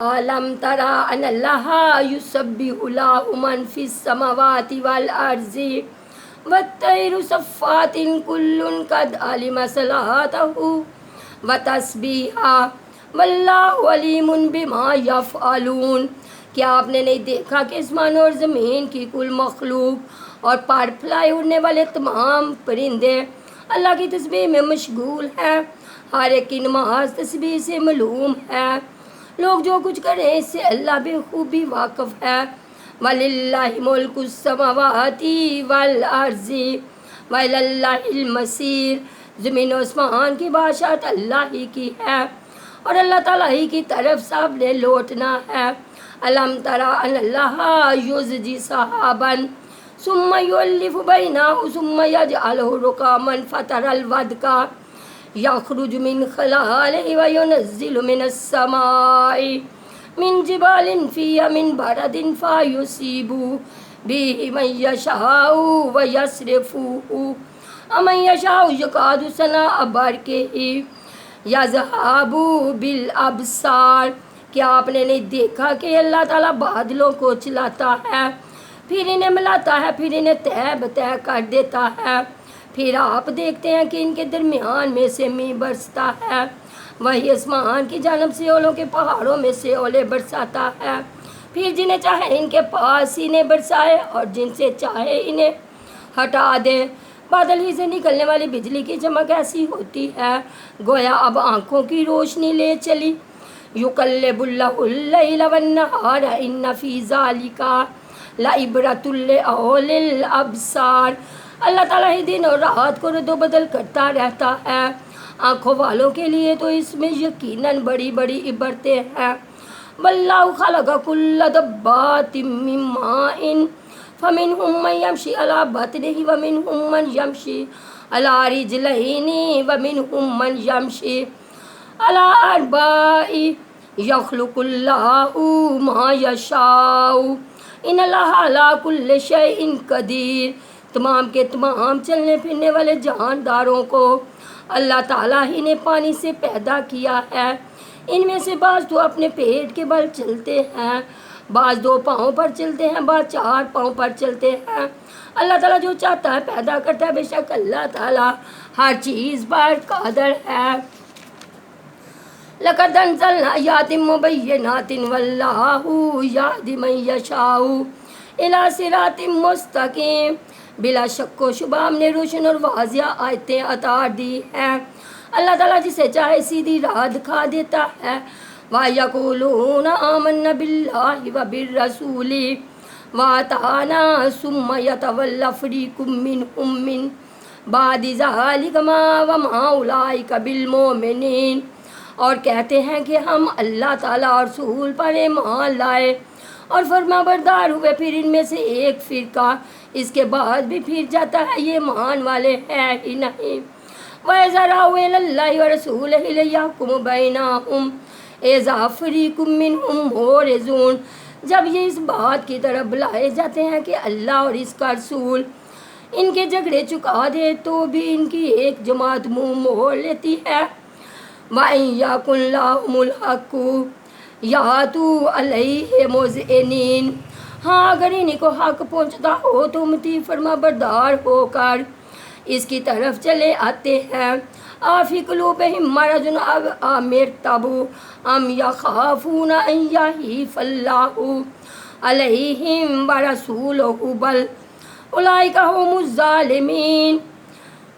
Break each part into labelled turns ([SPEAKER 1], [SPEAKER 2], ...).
[SPEAKER 1] ألم ترى أن الله يسبح له من في السماوات والأرض والطير صفات كل قد علم صلاته وتسبيحه والله عليم بما يفعلون۔ کیا آپ نے نہیں دیکھا کہ اسمان اور زمین کی کل مخلوق اور پر پھیلائے اڑنے والے تمام پرندے اللہ کی تسبیح میں مشغول ہیں؟ ہر ایک کی نماز تسبیح سے معلوم ہے۔ لوگ جو کچھ کریں اس سے اللہ بے خوبی واقف ہے۔ وَلِلَّهِ مُلْكُ السَّمَاوَاتِ وَالْأَرْضِ وَإِلَى اللَّهِ الْمَصِيرُ۔ زمین و آسمان کی بادشاہت اللہ ہی کی ہے اور اللہ تعالیٰ ہی کی طرف سب نے لوٹنا ہے۔ أَلَمْ تَرَ أَنَّ اللَّهَ يُزْجِي سَحَابًا ثُمَّ يُؤَلِّفُ بَيْنَهُ ثُمَّ يَجْعَلُهُ رُكَامًا فَتَرَى الْوَدْقَ يخرج من خلاله وينزل من السماء من جبال فيها من برد فيصيب به من يشاء ويصرفه ومن يشاء يكاد سنا برقه يذهب بالأبصار۔ کیا آپ نے نہیں دیکھا کہ اللہ تعالیٰ بادلوں کو چلاتا ہے، پھر انہیں ملاتا ہے، پھر انہیں تہ بتہ کر دیتا ہے، پھر آپ دیکھتے ہیں کہ ان کے درمیان میں سے می برستا ہے۔ وہی آسمان کی جانب سے اولوں کے پہاڑوں میں سے اولے برساتا ہے، پھر جنہیں چاہے ان کے پاس انہیں برسائے اور جن سے چاہے انہیں ہٹا دے۔ بادل ہی سے نکلنے والی بجلی کی چمک ایسی ہوتی ہے گویا اب آنکھوں کی روشنی لے چلی۔ یقلب اللہ اللیل والنہار ان فی ذالک لعبرۃ لأولی الابصار۔ اللہ تعالیٰ ہی دن اور رات کو رد و بدل کرتا رہتا ہے، آنکھوں والوں کے لیے تو اس میں یقیناً بڑی بڑی عبرتیں ہیں۔ واللہ خلق کل دبۃ من ماء فمنہم من یمشی علی بطنہ ومنہم من یمشی علی رجلین ومنہم من یمشی علی اربع یخلق اللہ ما یشاء ان اللہ علی کل شیء قدیر۔ تمام کے تمام چلنے پھرنے والے جانداروں کو اللہ تعالیٰ ہی نے پانی سے پیدا کیا ہے۔ ان میں سے بعض تو اپنے پیٹ کے بل چلتے ہیں، بعض 2 پاؤں پر چلتے ہیں، بعض 4 پاؤں پر چلتے ہیں۔ اللہ تعالیٰ جو چاہتا ہے پیدا کرتا ہے، بے شک اللہ تعالیٰ ہر چیز پر قادر ہے۔ لَقَدْ أَنزَلْنَا آيَاتٍ مُبَيِّنَاتٍ وَاللَّهُ يَهْدِي مَن يَشَاءُ إِلَىٰ صِرَاطٍ مُسْتَقِيمٍ۔ بلا شک و شبہ ہم نے روشن اور واضح آیتیں عطا دی ہیں، اللہ تعالیٰ جسے چاہے سیدھی راہ دکھا دیتا ہے۔ وَيَقُولُونَ آمَنَّا بِاللَّهِ وَبِالرَّسُولِ وَأَطَعْنَا ثُمَّ يَتَوَلَّىٰ فَرِيقٌ مِّنْهُم مِّن بَعْدِ ذَٰلِكَ وَمَا أُولَٰئِكَ بِالْمُؤْمِنِينَ۔ اور کہتے ہیں کہ ہم اللہ تعالیٰ اور رسول پر ایمان لائے اور فرما بردار ہوئے، پھر ان میں سے ایک فرقہ اس کے بعد بھی پھر جاتا ہے، یہ ایمان والے ہیں ہی نہیں۔ وَإِذَا رَأَوْا إِلَى اللَّهِ وَرَسُولِهِ لِيَحْكُمَ بَيْنَهُمْ إِذَا فَرِيقٌ مِّنْهُمْ مُعْرِضُونَ۔ جب یہ اس بات کی طرف بلائے جاتے ہیں کہ اللہ اور اس کا رسول ان کے جھگڑے چکا دے تو بھی ان کی ایک جماعت منہ موڑ لیتی ہے۔ وَإِن يَكُن لَّهُمُ الْحَقُّ يَأْتُوا عَلَيْهِ مُذْعِنِينَ۔ ہاں اگر انہیں کو حق پہنچتا ہو تو مطیع فرما بردار ہو کر اس کی طرف چلے آتے ہیں۔ آفی قلوبہم مرض ام ارتابوا ام یخافون ان یحیف اللہ علیہم ورسولہ بل اولئک ھم الظالمین۔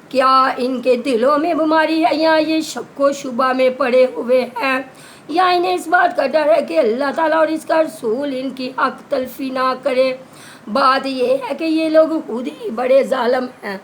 [SPEAKER 1] کیا ان کے دلوں میں بیماری ہے یا یہ شک و شبہ میں پڑے ہوئے ہیں، یا انہیں اس بات کا ڈر ہے کہ اللہ تعالیٰ اور اس کا رسول ان کی حق تلفی نہ کرے؟ بات یہ ہے کہ یہ لوگ خود ہی بڑے ظالم ہیں۔